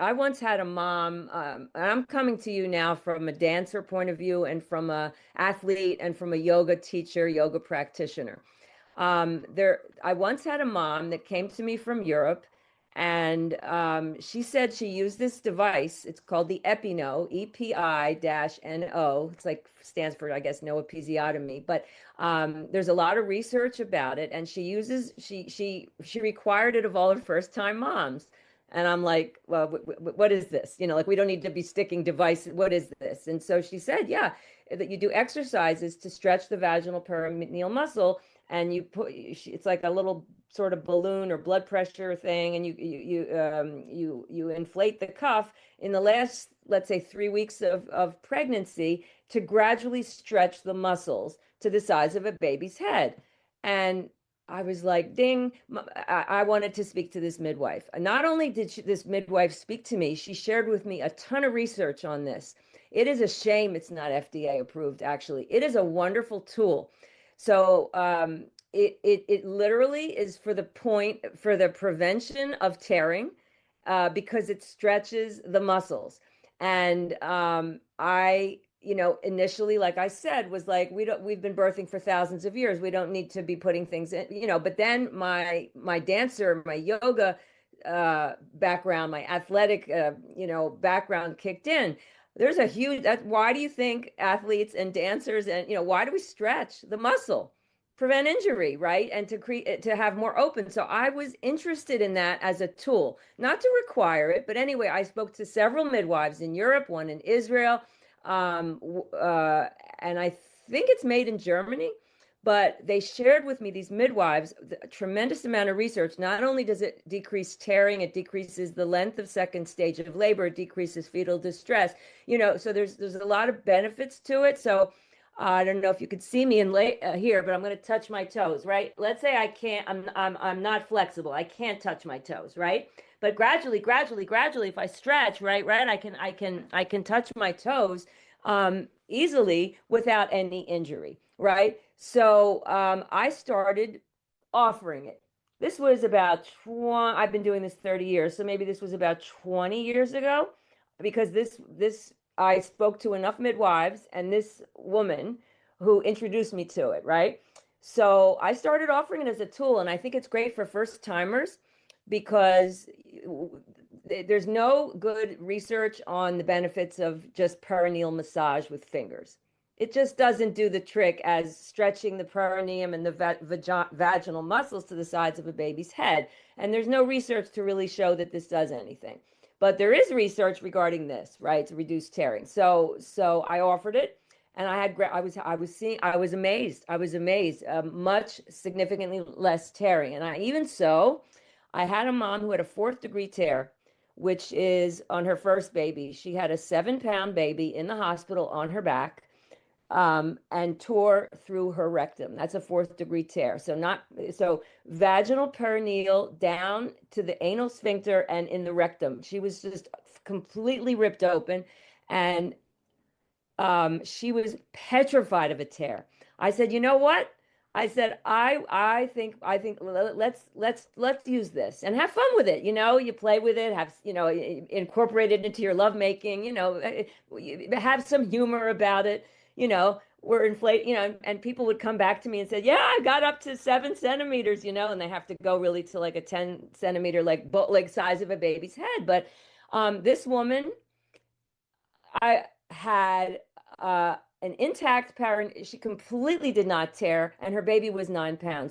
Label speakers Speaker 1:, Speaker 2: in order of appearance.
Speaker 1: I once had a mom, and I'm coming to you now from a dancer point of view and from a athlete and from a yoga teacher, yoga practitioner. I once had a mom that came to me from Europe, and she said she used this device. It's called the Epino, EPI-NO. It's like stands for, I guess, no episiotomy. But there's a lot of research about it, and she required it of all her first-time moms. And I'm like, well, what is this? Like we don't need to be sticking devices. What is this? And so she said, yeah, that you do exercises to stretch the vaginal perineal muscle, and it's like a little sort of balloon or blood pressure thing, and you inflate the cuff in the last, let's say, 3 weeks of pregnancy to gradually stretch the muscles to the size of a baby's head. And I was like, ding, I wanted to speak to this midwife. Not only did this midwife speak to me, she shared with me a ton of research on this. It is a shame it's not FDA approved, actually. It is a wonderful tool. So it literally is for the prevention of tearing, because it stretches the muscles. And initially, like I said, was like, we've been birthing for thousands of years. We don't need to be putting things in. But then my dancer, my yoga background, my athletic background kicked in. There's a huge that why do you think athletes and dancers and why do we stretch the muscle? Prevent injury, right? And to have more open. So I was interested in that as a tool, not to require it, but anyway, I spoke to several midwives in Europe, one in Israel, um, and I think it's made in Germany. But they shared with me, these midwives, a tremendous amount of research. Not only does it decrease tearing, it decreases the length of second stage of labor, it decreases fetal distress. So there's a lot of benefits to it. So I don't know if you could see me here, but I'm going to touch my toes, right? Let's say I can't. I'm not flexible. I can't touch my toes, right? But gradually, if I stretch, right, I can touch my toes easily without any injury, right? So I started offering it. This was about 20, I've been doing this 30 years, so maybe this was about 20 years ago, because this I spoke to enough midwives and this woman who introduced me to it, right? So I started offering it as a tool, and I think it's great for first timers because there's no good research on the benefits of just perineal massage with fingers. It just doesn't do the trick as stretching the perineum and the vaginal muscles to the sides of a baby's head. And there's no research to really show that this does anything. But there is research regarding this, right, to reduce tearing. So I offered it, and I was amazed. I was amazed. Much significantly less tearing. And I had a mom who had a fourth degree tear, which is on her first baby. She had a 7-pound baby in the hospital on her back, and tore through her rectum. That's a fourth degree tear. So vaginal perineal down to the anal sphincter and in the rectum. She was just completely ripped open, and she was petrified of a tear. I said, you know what? I said, I think let's use this and have fun with it. You play with it, incorporate it into your lovemaking, have some humor about it, we're inflated, and people would come back to me and say, yeah, I got up to 7 centimeters, and they have to go really to like a 10 centimeter, like size of a baby's head. But this woman, I had an intact parent. She completely did not tear, and her baby was 9 pounds.